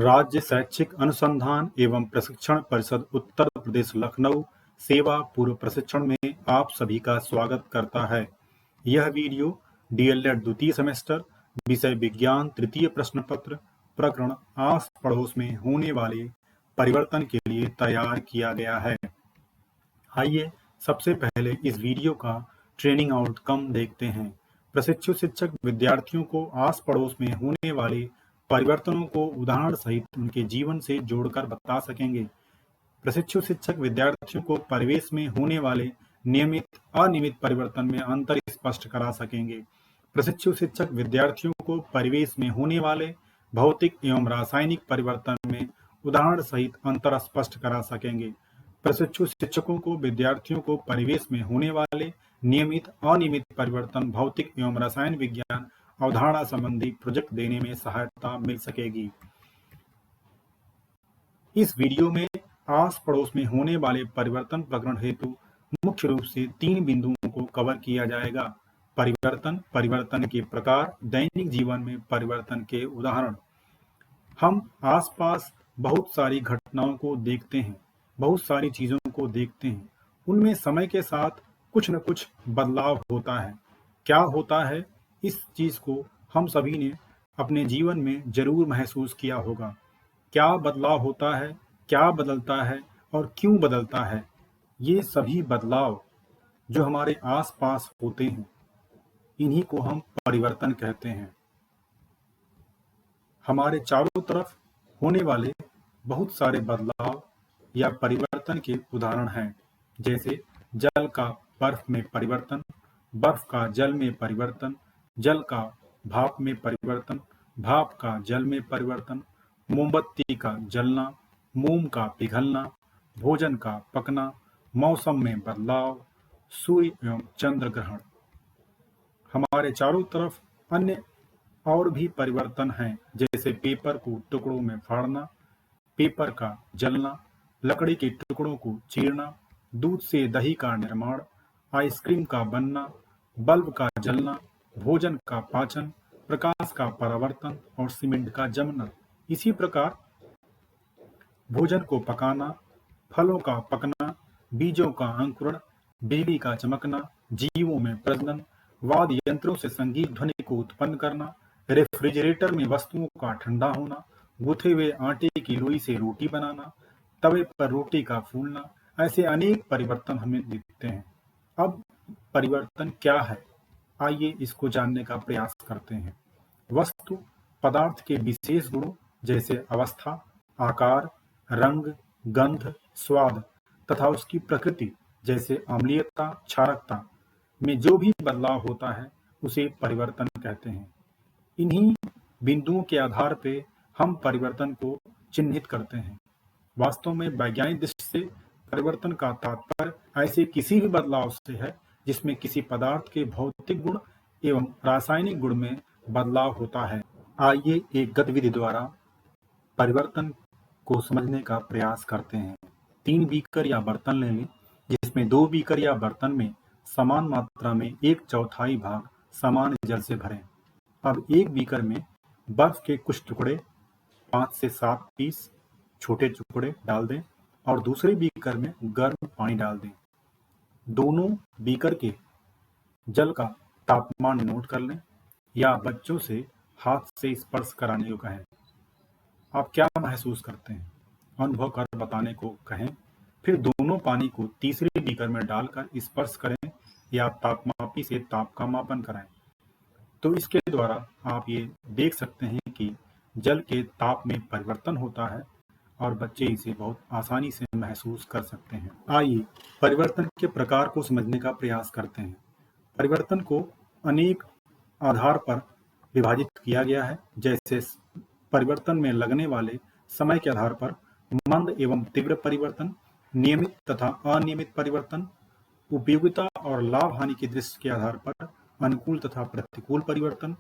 राज्य शैक्षिक अनुसंधान एवं प्रशिक्षण परिषद उत्तर प्रदेश लखनऊ सेवा पूर्व प्रशिक्षण में आप सभी का स्वागत करता है। यह वीडियो डीएलएड द्वितीय सेमेस्टर विषय विज्ञान तृतीय प्रश्न पत्र प्रकरण आस पड़ोस में होने वाले परिवर्तन के लिए तैयार किया गया है। आइए सबसे पहले इस वीडियो का ट्रेनिंग आउटकम देखते हैं। प्रशिक्षु शिक्षक विद्यार्थियों को आस पड़ोस में होने वाले परिवर्तनों को उदाहरण सहित उनके जीवन से जोड़कर बता सकेंगे। प्रशिक्षु शिक्षक विद्यार्थियों को परिवेश में होने वाले नियमित अनियमित परिवर्तन में अंतर स्पष्ट करा सकेंगे। प्रशिक्षु शिक्षक विद्यार्थियों को परिवेश में होने वाले भौतिक एवं रासायनिक परिवर्तन में उदाहरण सहित अंतर स्पष्ट करा सकेंगे। प्रशिक्षु शिक्षकों को विद्यार्थियों को परिवेश में होने वाले नियमित अनियमित परिवर्तन भौतिक एवं रसायन विज्ञान अवधारणा संबंधी प्रोजेक्ट देने में सहायता मिल सकेगी। इस वीडियो में आस पड़ोस में होने वाले परिवर्तन प्रकरण हेतु मुख्य रूप से 3 बिंदुओं को कवर किया जाएगा। परिवर्तन, परिवर्तन के प्रकार, दैनिक जीवन में परिवर्तन के उदाहरण। हम आसपास बहुत सारी घटनाओं को देखते हैं, बहुत सारी चीजों को देखते हैं। उनमें समय के साथ कुछ न कुछ बदलाव होता है। क्या होता है, इस चीज को हम सभी ने अपने जीवन में जरूर महसूस किया होगा। क्या बदलाव होता है, क्या बदलता है और क्यों बदलता है? ये सभी बदलाव जो हमारे आसपास होते हैं, इन्हीं को हम परिवर्तन कहते हैं। हमारे चारों तरफ होने वाले बहुत सारे बदलाव या परिवर्तन के उदाहरण हैं, जैसे जल का बर्फ में परिवर्तन, बर्फ का जल में परिवर्तन, जल का भाप में परिवर्तन, भाप का जल में परिवर्तन, मोमबत्ती का जलना, मोम का पिघलना, भोजन का पकना, मौसम में बदलाव, सूर्य एवं चंद्र ग्रहण। हमारे चारों तरफ अन्य और भी परिवर्तन हैं, जैसे पेपर को टुकड़ों में फाड़ना, पेपर का जलना, लकड़ी के टुकड़ों को चीरना, दूध से दही का निर्माण, आइसक्रीम का बनना, बल्ब का जलना, भोजन का पाचन, प्रकाश का परावर्तन और सीमेंट का जमना। इसी प्रकार भोजन को पकाना, फलों का पकना, बीजों का अंकुरण, बिजली का चमकना, जीवों में प्रजनन, वाद्य यंत्रों से संगीत ध्वनि को उत्पन्न करना, रेफ्रिजरेटर में वस्तुओं का ठंडा होना, गूथे हुए आटे की लोई से रोटी बनाना, तवे पर रोटी का फूलना। ऐसे अनेक परिवर्तन हमें दिखते हैं। अब परिवर्तन क्या है, आइए इसको जानने का प्रयास करते हैं। वस्तु पदार्थ के विशेष गुणों जैसे अवस्था, आकार, रंग, गंध, स्वाद तथा उसकी प्रकृति जैसे अम्लीयता, क्षारकता में जो भी बदलाव होता है उसे परिवर्तन कहते हैं। इन्हीं बिंदुओं के आधार पर हम परिवर्तन को चिन्हित करते हैं। वास्तव में वैज्ञानिक दृष्टि से परिवर्तन का तात्पर्य ऐसे किसी भी बदलाव से है जिसमें किसी पदार्थ के भौतिक गुण एवं रासायनिक गुण में बदलाव होता है। आइए एक गतिविधि द्वारा परिवर्तन को समझने का प्रयास करते हैं। 3 बीकर या बर्तन ले लें, जिसमें 2 बीकर या बर्तन में समान मात्रा में 1/4 भाग समान जल से भरें। अब एक बीकर में बर्फ के कुछ टुकड़े 5 से 7 पीस छोटे टुकड़े डाल दें और दूसरे बीकर में गर्म पानी डाल दें। दोनों बीकर के जल का तापमान नोट कर लें या बच्चों से हाथ से स्पर्श कराने को कहें। आप क्या महसूस करते हैं, अनुभव कर बताने को कहें। फिर दोनों पानी को तीसरे बीकर में डालकर स्पर्श करें या तापमापी से ताप का मापन कराएं। तो इसके द्वारा आप ये देख सकते हैं कि जल के ताप में परिवर्तन होता है और बच्चे इसे बहुत आसानी से महसूस कर सकते हैं। आइए परिवर्तन के प्रकार को समझने का प्रयास करते हैं। परिवर्तन को अनेक आधार पर विभाजित किया गया है, जैसे परिवर्तन में लगने वाले समय के आधार पर मंद एवं तीव्र परिवर्तन, नियमित तथा अनियमित परिवर्तन, उपयोगिता और लाभ हानि की दृष्टि के आधार पर अनुकूल तथा प्रतिकूल परिवर्तन,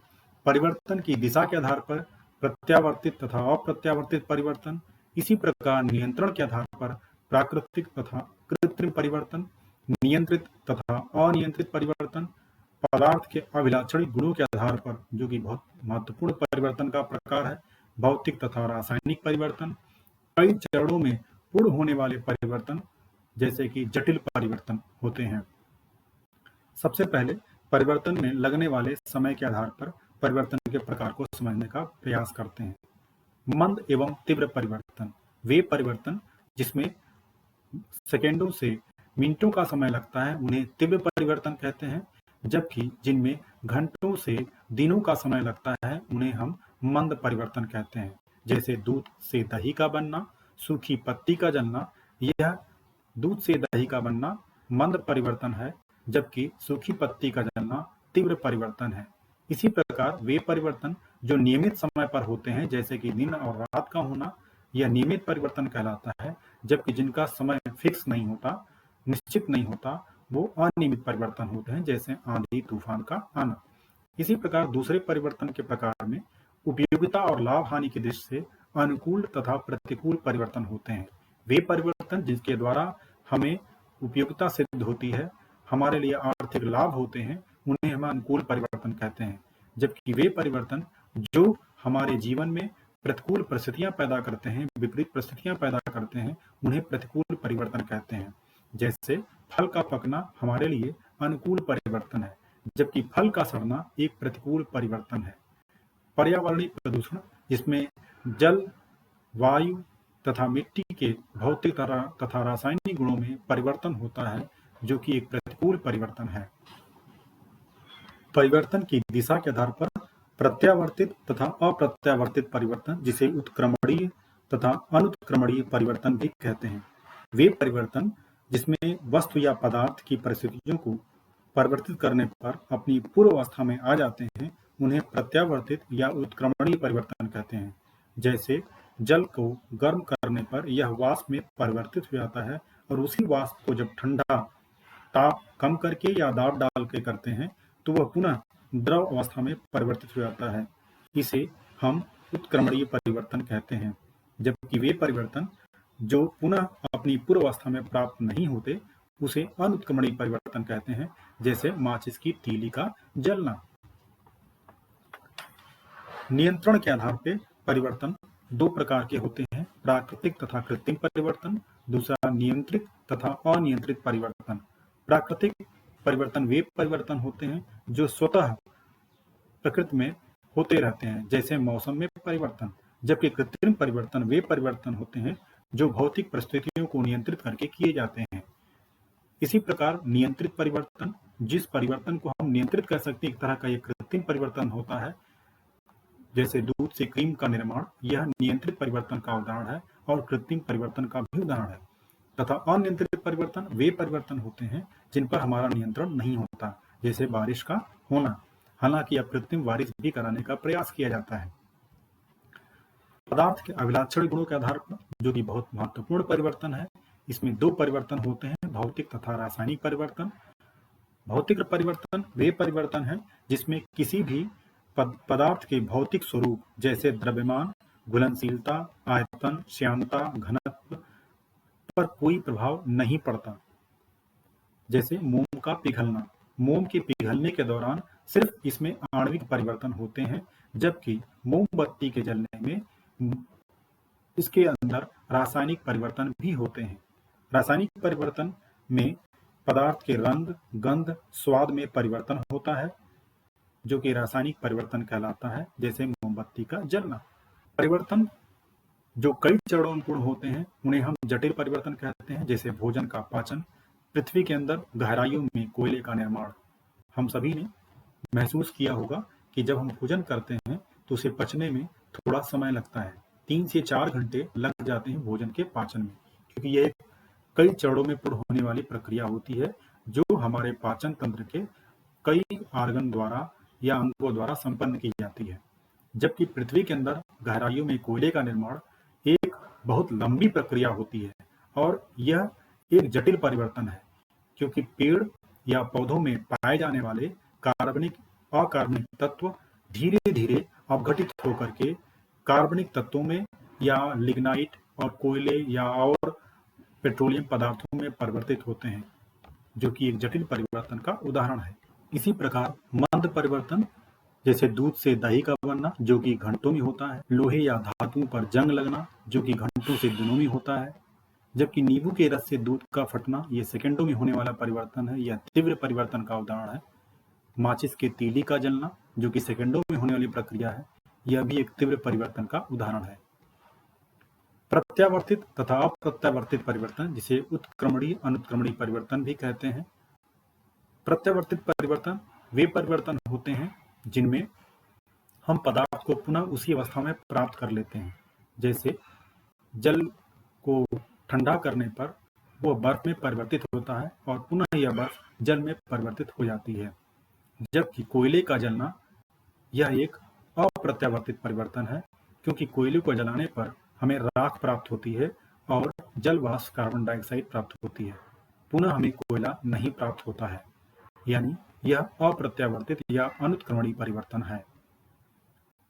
परिवर्तन की दिशा के आधार पर प्रत्यावर्तित तथा अप्रत्यावर्तित परिवर्तन। इसी प्रकार नियंत्रण के आधार पर प्राकृतिक तथा कृत्रिम परिवर्तन, नियंत्रित तथा अनियंत्रित परिवर्तन, पदार्थ के अभिलाक्षणिक गुणों के आधार पर, जो कि बहुत महत्वपूर्ण परिवर्तन का प्रकार है, भौतिक तथा रासायनिक परिवर्तन, कई चरणों में पूर्ण होने वाले परिवर्तन जैसे कि जटिल परिवर्तन होते हैं। सबसे पहले परिवर्तन में लगने वाले समय के आधार पर परिवर्तन के प्रकार को समझने का प्रयास करते हैं। मंद एवं तीव्र परिवर्तन, वे परिवर्तन जिसमें सेकेंडों से मिनटों का समय लगता है उन्हें तीव्र परिवर्तन कहते हैं, जबकि जिनमें घंटों से दिनों का समय लगता है उन्हें हम मंद परिवर्तन कहते हैं। जैसे दूध से दही का बनना, सूखी पत्ती का जलना, यह दूध से दही का बनना मंद परिवर्तन है, जबकि सूखी पत्ती का जलना तीव्र परिवर्तन है। इसी प्रकार वे परिवर्तन जो नियमित समय पर होते हैं जैसे कि दिन और रात का होना, यह नियमित परिवर्तन कहलाता है, जबकि जिनका समय फिक्स नहीं होता, निश्चित नहीं होता, वो अनियमित परिवर्तन होते हैं, जैसे आंधी तूफान का आना। इसी प्रकार दूसरे परिवर्तन के प्रकार में उपयोगिता और लाभ हानि की दृष्टि से अनुकूल तथा प्रतिकूल परिवर्तन होते हैं। वे परिवर्तन जिनके द्वारा हमें उपयोगिता सिद्ध होती है, हमारे लिए आर्थिक लाभ होते हैं, उन्हें हम अनुकूल परिवर्तन कहते हैं, जबकि वे परिवर्तन जो हमारे जीवन में प्रतिकूल परिस्थितियां पैदा करते हैं, विपरीत परिस्थितियां पैदा करते हैं, उन्हें प्रतिकूल परिवर्तन कहते हैं। जैसे फल का पकना हमारे लिए अनुकूल परिवर्तन है, जबकि फल का सड़ना एक प्रतिकूल परिवर्तन है। पर्यावरणीय प्रदूषण, जिसमें जल, वायु तथा मिट्टी के भौतिक तथा रासायनिक गुणों में परिवर्तन होता है, जो कि एक प्रतिकूल परिवर्तन है। परिवर्तन की दिशा के आधार पर प्रत्यावर्तित तथा अप्रत्यावर्तित परिवर्तन, जिसे उत्क्रमणीय तथा अनुत्क्रमणीय परिवर्तन भी कहते हैं। वे परिवर्तन जिसमें वस्तु या पदार्थ की परिस्थितियों को परिवर्तित करने पर अपनी पूर्व अवस्था में आ जाते हैं, उन्हें प्रत्यावर्तित या उत्क्रमणीय परिवर्तन कहते हैं। जैसे जल को गर्म करने पर यह वाष्प में परिवर्तित हो जाता है और उसी वाष्प को जब ठंडा ताप कम करके या दाब डाल के करते हैं तो वह पुनः द्रव अवस्था में परिवर्तित हो जाता है। इसे हम उत्क्रमणीय परिवर्तन कहते हैं। जबकि वे परिवर्तन जो पुनः अपनी पूर्व अवस्था में प्राप्त नहीं होते, उसे अनुत्क्रमणीय परिवर्तन कहते हैं, जैसे माचिस की तीली का जलना। नियंत्रण के आधार पर परिवर्तन दो प्रकार के होते हैं, प्राकृतिक तथा कृत्रिम परिवर्तन, दूसरा नियंत्रित तथा अनियंत्रित परिवर्तन। प्राकृतिक परिवर्तन वे परिवर्तन होते हैं जो स्वतः प्रकृति में होते रहते हैं, जैसे मौसम में परिवर्तन, जबकि कृत्रिम परिवर्तन वे परिवर्तन होते हैं जो भौतिक परिस्थितियों को नियंत्रित करके किए जाते हैं। इसी प्रकार नियंत्रित परिवर्तन, जिस परिवर्तन को हम नियंत्रित कर सकते हैं, एक तरह का यह कृत्रिम परिवर्तन होता है। जैसे दूध से क्रीम का निर्माण, यह नियंत्रित परिवर्तन का उदाहरण है और कृत्रिम परिवर्तन का भी उदाहरण है। तथा अनियंत्रित परिवर्तन वे परिवर्तन होते हैं जिन पर हमारा नियंत्रण नहीं होता, जैसे बारिश का होना। हालांकि अब कृत्रिम बारिश भी कराने का प्रयास किया जाता है। पदार्थ के अभिलाक्षण गुणों के आधार पर, जो कि बहुत महत्वपूर्ण परिवर्तन है, इसमें दो परिवर्तन होते हैं, भौतिक तथा रासायनिक परिवर्तन। भौतिक परिवर्तन वे परिवर्तन है जिसमें किसी भी पदार्थ के भौतिक स्वरूप जैसे द्रव्यमान, घुलनशीलता, आयतन, श्यानता, घनत्व पर कोई प्रभाव नहीं पड़ता। जैसे मोम का पिघलना, मोम के पिघलने के दौरान सिर्फ इसमें आणविक परिवर्तन होते हैं, जबकि मोमबत्ती के जलने में इसके अंदर रासायनिक परिवर्तन भी होते हैं। रासायनिक परिवर्तन में पदार्थ के रंग, गंध, स्वाद में परिवर्तन होता है, जो कि रासायनिक परिवर्तन कहलाता है, जैसे मोमबत्ती का जलना। परिवर्तन जो कई चरणों में पूर्ण होते हैं, उन्हें हम जटिल परिवर्तन कहते हैं, जैसे भोजन का पाचन, पृथ्वी के अंदर गहराइयों में कोयले का निर्माण। हम सभी ने महसूस किया होगा कि जब हम भोजन करते हैं तो उसे पचने में थोड़ा समय लगता है, 3 से 4 घंटे लग जाते हैं भोजन के पाचन में, क्योंकि यह कई चरणों में पूर्ण होने वाली प्रक्रिया होती है, जो हमारे पाचन तंत्र के कई आर्गन द्वारा या अंगों द्वारा संपन्न की जाती है। जबकि पृथ्वी के अंदर गहराइयों में कोयले का निर्माण एक बहुत लंबी प्रक्रिया होती है और यह एक जटिल परिवर्तन है, क्योंकि पेड़ या पौधों में पाए जाने वाले कार्बनिक अकार्बनिक तत्व धीरे धीरे अपघटित होकर के कार्बनिक तत्वों में या लिग्नाइट और कोयले या और पेट्रोलियम पदार्थों में परिवर्तित होते हैं, जो कि एक जटिल परिवर्तन का उदाहरण है। इसी प्रकार मंद परिवर्तन जैसे दूध से दही का बनना जो कि घंटों में होता है, लोहे या धातुओं पर जंग लगना जो कि घंटों से दिनों में होता है, जबकि नींबू के रस से दूध का फटना ये सेकंडों में होने वाला परिवर्तन है। यह तीव्र परिवर्तन का उदाहरण है। माचिस के तीली का जलना जो कि सेकंडों में होने वाली प्रक्रिया है, यह भी एक तीव्र परिवर्तन का उदाहरण है। प्रत्यावर्तित तथा अप्रत्यावर्तित परिवर्तन, जिसे उत्क्रमणीय अनुत्क्रमणीय परिवर्तन भी कहते हैं। प्रत्यावर्तित परिवर्तन वे परिवर्तन होते हैं जिनमें हम पदार्थ को पुनः उसी अवस्था में प्राप्त कर लेते हैं। जैसे जल को ठंडा करने पर वह बर्फ में परिवर्तित होता है और पुनः यह बर्फ जल में परिवर्तित हो जाती है। जबकि कोयले का जलना यह एक अप्रत्यावर्तित परिवर्तन है, क्योंकि कोयले को जलाने पर हमें राख प्राप्त होती है और जल वाष्प कार्बन डाइऑक्साइड प्राप्त होती है, पुनः हमें कोयला नहीं प्राप्त होता है। यानी यह अप्रत्यावर्तित या अनुत्क्रमणीय परिवर्तन है।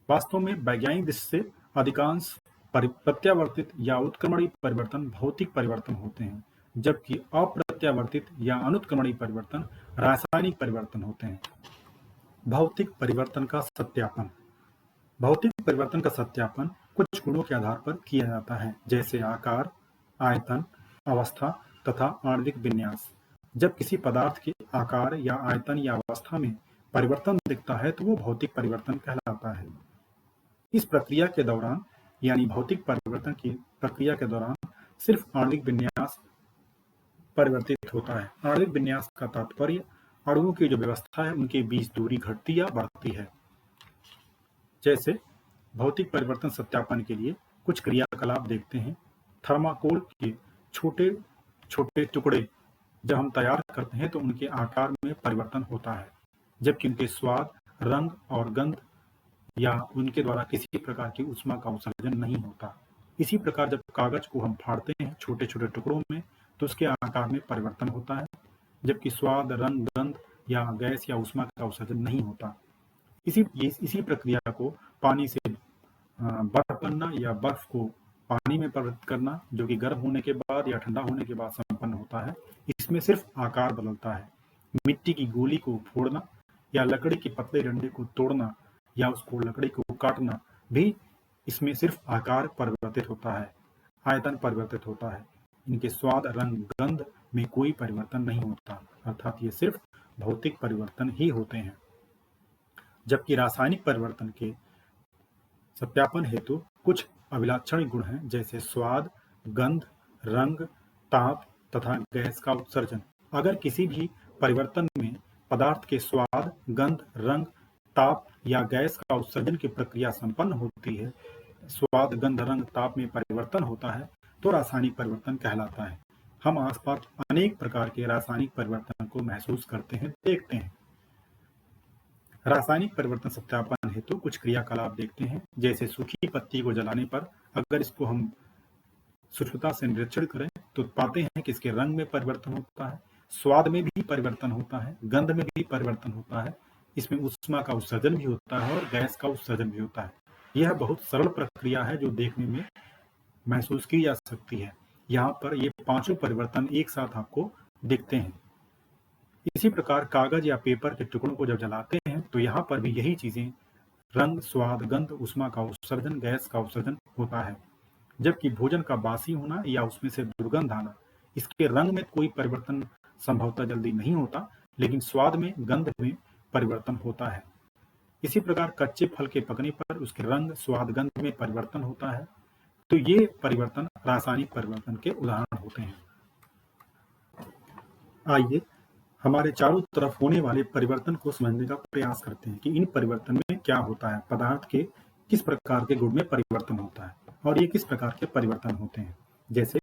वास्तव में वैज्ञानिक दृष्टि से अधिकांश प्रत्यावर्तित या उत्क्रमणीय परिवर्तन भौतिक परिवर्तन होते हैं, जबकि अप्रत्यावर्तित या अनुत्क्रमणीय परिवर्तन रासायनिक परिवर्तन होते हैं। भौतिक परिवर्तन का सत्यापन। भौतिक परिवर्तन का सत्यापन कुछ गुणों के आधार पर किया जाता है, जैसे आकार, आयतन, अवस्था तथा आणविक विन्यास। जब किसी पदार्थ के आकार या आयतन या अवस्था में परिवर्तन दिखता है तो वो भौतिक परिवर्तन कहलाता है। इस प्रक्रिया के दौरान यानी भौतिक परिवर्तन की प्रक्रिया के दौरान सिर्फ आणविक विन्यास परिवर्तित होता है। आणविक विन्यास का तात्पर्य अणुओं की जो व्यवस्था है उनके बीच दूरी घटती या बढ़ती है। जैसे भौतिक परिवर्तन सत्यापन के लिए कुछ क्रियाकलाप देखते हैं। थर्माकोल के छोटे छोटे टुकड़े जब हम तैयार करते हैं तो उनके आकार में परिवर्तन होता है, जबकि उनके स्वाद, रंग और गंध या उनके द्वारा किसी प्रकार की ऊष्मा का उत्सर्जन नहीं होता। इसी प्रकार जब कागज को हम फाड़ते हैं छोटे छोटे टुकड़ों में तो उसके आकार में परिवर्तन होता है, जबकि स्वाद, रंग, गंध या गैस या ऊष्मा का उत्सर्जन नहीं होता। इसी प्रक्रिया को पानी से बर्फ बनना या बर्फ को पानी में परिवर्तित करना जो कि गर्म होने के बाद या ठंडा होने के बाद संपन्न होता है, इसमें सिर्फ आकार बदलता है। मिट्टी की गोली को फोड़ना या लकड़ी के पतले डंडे को तोड़ना या उसको लकड़ी को काटना भी इसमें सिर्फ आकार परिवर्तित होता है, आयतन परिवर्तित होता है। इनके स्वाद, रंग, गंध में कोई परिवर्तन नहीं होता, अर्थात ये सिर्फ भौतिक परिवर्तन ही होते हैं। जबकि रासायनिक परिवर्तन के सत्यापन हेतु कुछ अभिलाक्षण गुण हैं, जैसे स्वाद, गंध, रंग, ताप तथा गैस का उत्सर्जन। अगर किसी भी परिवर्तन में पदार्थ के स्वाद, गंध, रंग, ताप या गैस का उत्सर्जन की प्रक्रिया संपन्न होती है, स्वाद, गंध, रंग, ताप में परिवर्तन होता है, तो रासायनिक परिवर्तन कहलाता है। हम आसपास अनेक प्रकार के रासायनिक परिवर्तन को महसूस करते हैं, देखते हैं। रासायनिक परिवर्तन सत्यापन हेतु कुछ क्रियाकलाप देखते हैं, जैसे सूखी पत्ती को जलाने पर अगर इसको हम सूक्ष्मता से निरीक्षण करें तो पाते हैं कि इसके रंग में परिवर्तन होता है, स्वाद में भी परिवर्तन होता है, गंध में भी परिवर्तन होता है, इसमें ऊष्मा का उत्सर्जन भी होता है और गैस का उत्सर्जन भी होता है। यह बहुत सरल प्रक्रिया है जो देखने में महसूस की जा सकती है। यहाँ पर ये पांचों परिवर्तन एक साथ आपको दिखते हैं। इसी प्रकार कागज या पेपर के टुकड़ों को जब जलाते हैं तो यहाँ पर भी यही चीजें रंग, स्वाद, गंध, ऊष्मा का उत्सर्जन, गैस का उत्सर्जन होता है। जबकि भोजन का बासी होना या उसमें से दुर्गंध आना, इसके रंग में कोई परिवर्तन संभवतः जल्दी नहीं होता, लेकिन स्वाद में, गंध में परिवर्तन होता है। इसी प्रकार कच्चे फल के पकने पर उसके रंग, स्वाद, गंध में परिवर्तन होता है। तो ये परिवर्तन रासायनिक परिवर्तन के उदाहरण होते हैं। आइए हमारे चारों तरफ होने वाले परिवर्तन को समझने का प्रयास करते हैं कि इन परिवर्तन में क्या होता है, पदार्थ के किस प्रकार के गुण में परिवर्तन होता है और ये किस प्रकार के परिवर्तन होते हैं। जैसे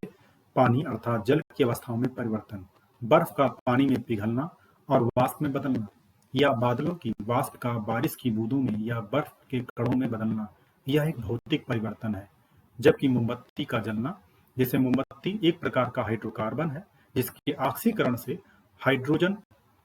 पानी अर्थात जल की अवस्थाओं में परिवर्तन, बर्फ का पानी में पिघलना और वाष्प में बदलना, या बादलों की वाष्प का बारिश की बूंदों में या बर्फ के कणों में बदलना, यह एक भौतिक परिवर्तन है। जबकि मोमबत्ती का जलना, जैसे मोमबत्ती एक प्रकार का हाइड्रोकार्बन है जिसके ऑक्सीकरण से हाइड्रोजन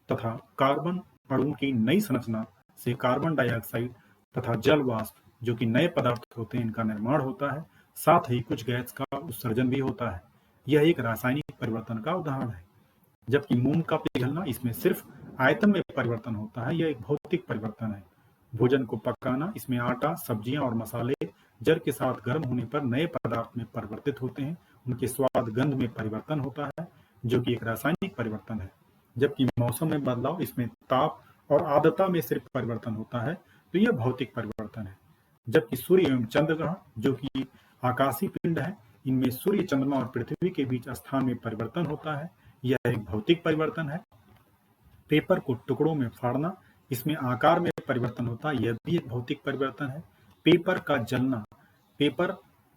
तथा कार्बन अणुओं की नई संरचना से कार्बन डाइऑक्साइड तथा जल वाष्प जो कि नए पदार्थ होते हैं इनका निर्माण होता है, साथ ही कुछ गैस का उत्सर्जन भी होता है। यह एक रासायनिक परिवर्तन का उदाहरण है। जबकि मोम का पिघलना, इसमें सिर्फ आयतन में परिवर्तन होता है, यह एक भौतिक परिवर्तन है। भोजन को पकाना, इसमें आटा, सब्जियां और मसाले जल के साथ गर्म होने पर नए पदार्थ में परिवर्तित होते हैं। उनके स्वाद गंध में परिवर्तन होता है, जो कि एक रासायनिक परिवर्तन है। जबकि मौसम में बदलाव, इसमें ताप और आर्द्रता में सिर्फ परिवर्तन होता है, तो यह भौतिक परिवर्तन है। जबकि सूर्य एवं चंद्र ग्रहण, जो कि आकाशीय पिंड है, इनमें सूर्य, चंद्रमा और पृथ्वी के बीच स्थान में परिवर्तन होता है, यह एक भौतिक परिवर्तन है। पेपर को टुकड़ों में फाड़ना, इसमें आकार में परिवर्तन होता है, यह भी एक भौतिक परिवर्तन है। पेपर का जलना, पेपर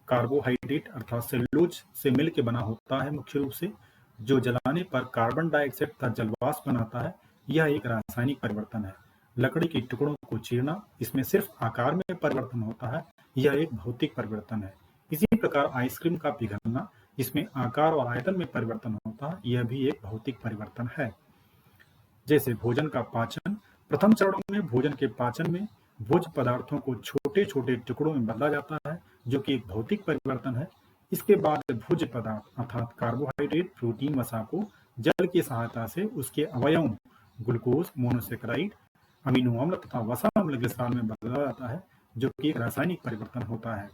कार्बोहाइड्रेट अर्थात सेलुलोज से मिलकर बना होता है मुख्य रूप से, जो जलाने पर कार्बन डाइऑक्साइड तथा जलवाष्प बनाता है, यह एक रासायनिक परिवर्तन है। लकड़ी के टुकड़ों को चीरना, इसमें सिर्फ आकार में परिवर्तन होता है, यह एक भौतिक परिवर्तन है। इसी प्रकार आइसक्रीम का पिघलना, इसमें आकार और आयतन में परिवर्तन होता है, यह भी एक भौतिक परिवर्तन है। जैसे भोजन का पाचन, प्रथम चरणों में भोजन के पाचन में भोज्य पदार्थों को छोटे छोटे टुकड़ों में बदला जाता है, जो कि एक भौतिक परिवर्तन है। इसके बाद भोज्य पदार्थ अर्थात कार्बोहाइड्रेट, प्रोटीन, वसा को जल की सहायता से उसके अवयवों ग्लूकोज, मोनोसेकेराइड, अमीनो अम्ल तथा वसा अम्ल ग्लिसरॉल में बदला जाता है, जो कि एक रासायनिक परिवर्तन होता है।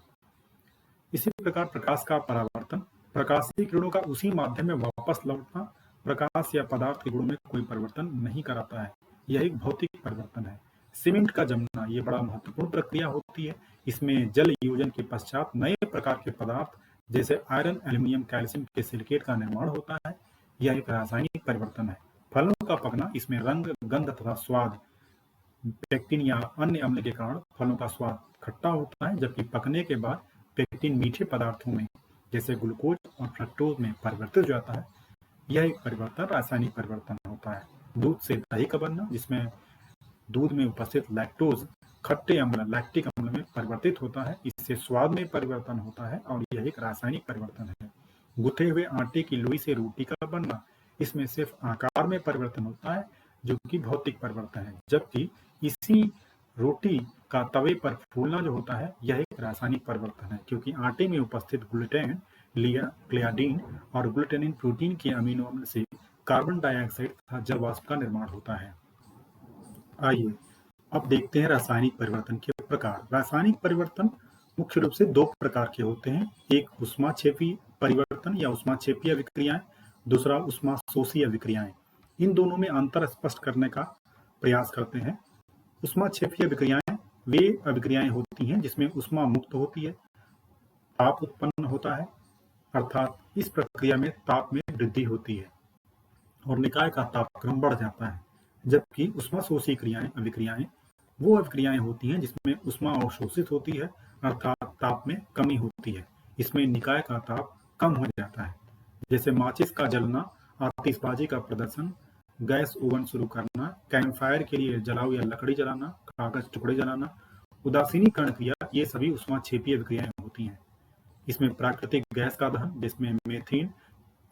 इसी प्रकार प्रकाश का परावर्तन, प्रकाशीय किरणों का उसी माध्यम में वापस लौटना प्रकाश या पदार्थ के गुणों में कोई परिवर्तन नहीं कराता है, यह एक भौतिक परिवर्तन है। सीमेंट का जमना, यह बड़ा महत्वपूर्ण प्रक्रिया होती है। इसमें जल योजन के पश्चात नए प्रकार के पदार्थ जैसे आयरन, एल्यूमिनियम, कैल्शियम के सिलिकेट का निर्माण होता है, यह एक रासायनिक परिवर्तन है। फलों का पकना, इसमें रंग, गंध तथा स्वाद, पेक्टिन या अन्य अम्ल के कारण फलों का स्वाद खट्टा होता है, जबकि पकने के बाद पेक्टिन मीठे पदार्थों में जैसे ग्लूकोज और फ्रक्टोज में परिवर्तित हो जाता है, यह एक परिवर्तन रासायनिक परिवर्तन होता है। दूध से दही का बनना, जिसमें दूध में उपस्थित लैक्टोज खट्टे अम्ल लैक्टिक अम्ल में परिवर्तित होता है, इससे स्वाद में परिवर्तन होता है और यह एक रासायनिक परिवर्तन है। गुथे हुए आटे की लोई से रोटी का बनना, इसमें सिर्फ आकार में परिवर्तन होता है, जो कि भौतिक परिवर्तन है। जबकि इसी रोटी का तवे पर फूलना जो होता है, यह एक रासायनिक परिवर्तन है, क्योंकि आटे में उपस्थित ग्लूटेन, क्लियाडिन और ग्लूटेनिन प्रोटीन के अमीनो अम्ल से कार्बन डाइऑक्साइड तथा जल वाष्प का निर्माण होता है। आइए अब देखते हैं रासायनिक परिवर्तन के प्रकार। रासायनिक परिवर्तन मुख्य रूप से दो प्रकार के होते हैं, एक ऊष्माक्षेपीय परिवर्तन या ऊष्माक्षेपीय अभिक्रियाएं, दूसरा ऊष्माशोषीय अभिक्रियाएं। इन दोनों में अंतर स्पष्ट करने का प्रयास करते हैं। ऊष्माक्षेपीय अभिक्रियाएं वे अभिक्रियाएं होती हैं जिसमें ऊष्मा मुक्त होती है, ताप उत्पन्न होता है, अर्थात इस प्रक्रिया में ताप में वृद्धि होती है और निकाय का तापक्रम बढ़ जाता है। जबकि ऊष्माशोषी अभिक्रियाएं वो अभिक्रियाएं होती हैं जिसमें ऊष्मा अवशोषित होती है, अर्थात ताप में कमी होती है, इसमें निकाय का ताप कम हो जाता है। जैसे माचिस का जलना, आतिशबाजी का प्रदर्शन, गैस ओवन शुरू करना, कैंपफायर के लिए जलाओ या लकड़ी जलाना, कागज टुकड़े जलाना, उदासीनीकरण क्रिया, ये सभी ऊष्माक्षेपीय अभिक्रियाएं होती हैं। इसमें प्राकृतिक गैस का दहन, जिसमें मीथेन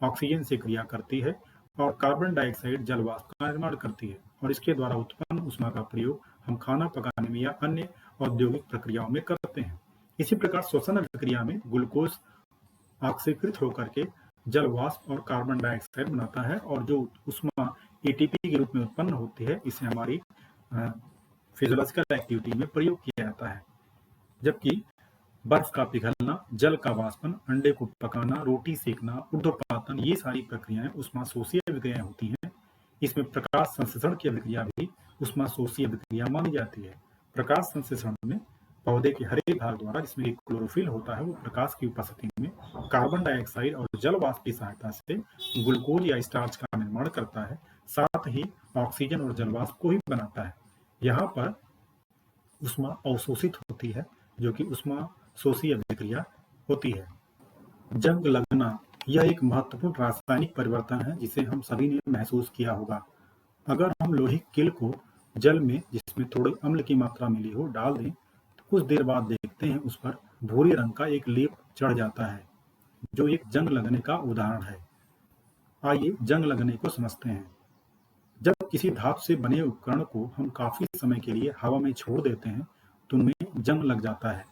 ऑक्सीजन से क्रिया करती है और कार्बन डाइऑक्साइड जल वाष्प का निर्माण करती है, और इसके द्वारा उत्पन्न ऊष्मा का प्रयोग हम खाना पकाने में या अन्य औद्योगिक प्रक्रियाओं में करते हैं। इसी प्रकार श्वसन अभिक्रिया में ग्लूकोज ऑक्सीकृत होकर के जल वाष्प और कार्बन डाइऑक्साइड बनाता है, और जो ऊष्मा एटीपी के रूप में उत्पन्न होती है, इसे हमारी फिजियोलॉजिकल एक्टिविटी में प्रयोग किया जाता है। जबकि बर्फ का पिघलना, जल का वाष्पन, अंडे को पकाना, रोटी सेकना, ऊर्ध्वपातन, ये सारी प्रक्रियाएं ऊष्माशोषीय अभिक्रियाएं होती हैं। इसमें प्रकाश संश्लेषण की अभिक्रिया भी ऊष्माशोषीय अभिक्रिया मानी जाती है। प्रकाश संश्लेषण में पौधे के हरे भाग द्वारा, जिसमें क्लोरोफिल होता है, वो प्रकाश की उपस्थिति में कार्बन डाइऑक्साइड और जल वाष्प की सहायता से ग्लूकोज या स्टार्च का निर्माण करता है, साथ ही ऑक्सीजन और जल वाष्प को ही बनाता है। यहाँ पर ऊष्मा अवशोषित होती है, जो कि ऊष्मा शोषी अभिक्रिया होती है। जंग लगना, यह एक महत्वपूर्ण रासायनिक परिवर्तन है जिसे हम सभी ने महसूस किया होगा। अगर हम लोहे किल को जल में, जिसमें थोड़ी अम्ल की मात्रा मिली हो, डाल दें तो कुछ देर बाद देखते हैं उस पर भूरे रंग का एक लेप चढ़ जाता है, जो एक जंग लगने का उदाहरण है। आइए जंग लगने को समझते हैं। जब किसी धातु से बने उपकरण को हम काफी समय के लिए हवा में छोड़ देते हैं तो उनमें जंग लग जाता है।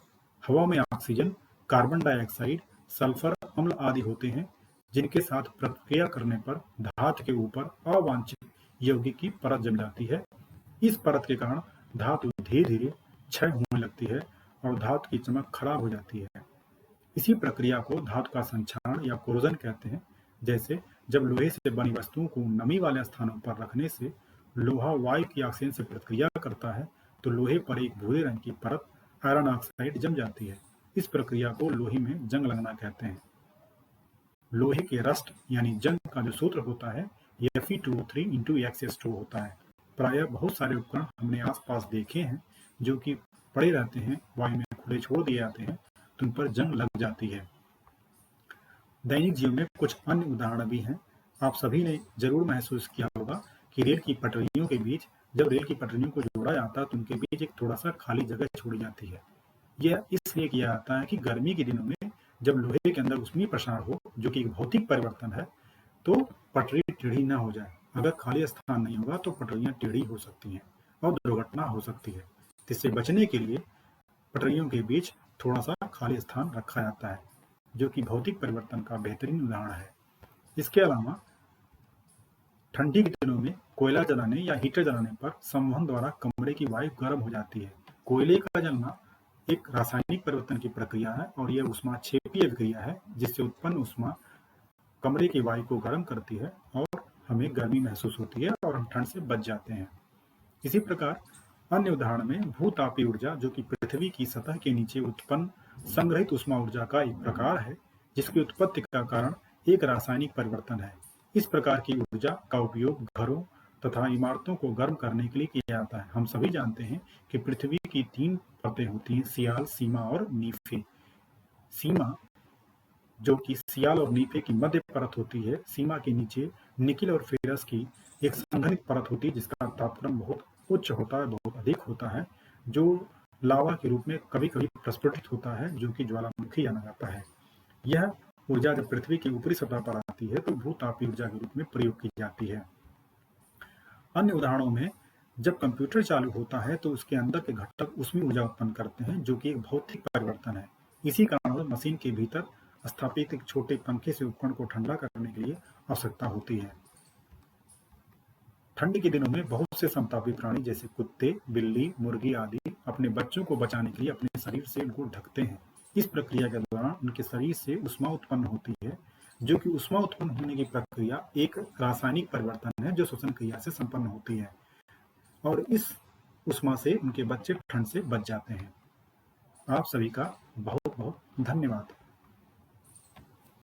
हवा में ऑक्सीजन, कार्बन डाइऑक्साइड, सल्फर अम्ल आदि होते हैं, जिनके साथ प्रक्रिया करने पर धातु के ऊपर अवांछित यौगिक की परत जम जाती है। इस परत के कारण धातु धीरे धीरे क्षय होने लगती है और धातु की चमक खराब हो जाती है। इसी प्रक्रिया को धातु का संक्षारण या कोरोजन कहते हैं। जैसे जब लोहे से बनी वस्तुओं को नमी वाले स्थानों पर रखने से लोहा वायु की ऑक्सीजन से प्रतिक्रिया करता है तो लोहे पर एक भूरे रंग की परत आयरन ऑक्साइड जम जाती है। इस प्रक्रिया को लोहे में जंग लगना कहते हैं। लोहे के रस्ट यानी जंग का जो सूत्र होता है Fe2O3 x होता है। प्रायः बहुत सारे उपकरण हमने आसपास देखे हैं जो कि पड़े रहते हैं, वायु में खुले छोड़ दिए जाते हैं तो उन पर जंग लग जाती है। दैनिक जीवन में कुछ अन्य उदाहरण भी हैं। आप सभी ने जरूर महसूस किया होगा कि रेल की पटरियों के बीच जब रेल की पटरियों को जोड़ा जाता है तो उनके बीच एक थोड़ा सा खाली जगह छोड़ी जाती है। यह इसलिए किया जाता है कि गर्मी के दिनों में जब लोहे के अंदर ऊष्मीय प्रसार हो, जो कि एक भौतिक परिवर्तन है, तो पटरी टेढ़ी ना हो जाए। अगर खाली स्थान नहीं होगा तो पटरियां टेढ़ी हो सकती हैं और दुर्घटना हो सकती है। इससे बचने के लिए पटरियों के बीच थोड़ा सा खाली स्थान रखा जाता है, जो कि भौतिक परिवर्तन का बेहतरीन उदाहरण है। इसके अलावा ठंडी के दिनों में कोयला जलाने या हीटर जलाने पर संवहन द्वारा कमरे की वायु गर्म हो जाती है। कोयले का जलना एक रासायनिक परिवर्तन की प्रक्रिया है और यह ऊष्माक्षेपीय क्रिया है जिससे उत्पन्न ऊष्मा कमरे की वायु को गर्म करती है और हमें गर्मी महसूस होती है और हम ठंड से बच जाते हैं। इसी प्रकार अन्य उदाहरण में भूतापीय ऊर्जा, जो कि पृथ्वी की सतह के नीचे उत्पन्न संग्रहित ऊष्मा ऊर्जा का एक प्रकार है जिसकी उत्पत्ति का कारण एक रासायनिक परिवर्तन है। इस प्रकार की ऊर्जा का उपयोग घरों तथा इमारतों को गर्म करने के लिए किया जाता है। हम सभी जानते हैं कि पृथ्वी की 3 परतें होती हैं, सियाल, सीमा और नीफे। सीमा, जो कि सियाल और नीफे की मध्य परत होती है, सीमा के नीचे निकिल और फेरस की एक संघनित परत होती है जिसका तापक्रम बहुत उच्च होता है, बहुत अधिक होता है, जो लावा के रूप में कभी कभी प्रस्फुटित होता है, जो कि ज्वालामुखी जाना जाता है। यह ऊर्जा जब पृथ्वी की ऊपरी सतह पर आती है तो भूतापीय ऊर्जा के रूप में प्रयोग की जाती है। अन्य उदाहरणों में जब कंप्यूटर चालू होता है तो उसके अंदर के घटक उसमें ऊर्जा उत्पन्न करते हैं, जो कि एक भौतिक परिवर्तन है। इसी कारण मशीन के भीतर स्थापित एक छोटे पंखे से उपकरण को ठंडा करने के लिए आवश्यकता होती है। ठंड के दिनों में बहुत से समतापी प्राणी जैसे कुत्ते, बिल्ली, मुर्गी आदि अपने बच्चों को बचाने के लिए अपने शरीर से उनको ढकते हैं। इस प्रक्रिया के दौरान उनके शरीर से ऊष्मा उत्पन्न होती है, जो कि ऊष्मा उत्पन्न होने की प्रक्रिया एक रासायनिक परिवर्तन है जो श्वसन क्रिया से संपन्न होती है और इस ऊष्मा से उनके बच्चे ठंड से बच जाते हैं। आप सभी का बहुत बहुत धन्यवाद।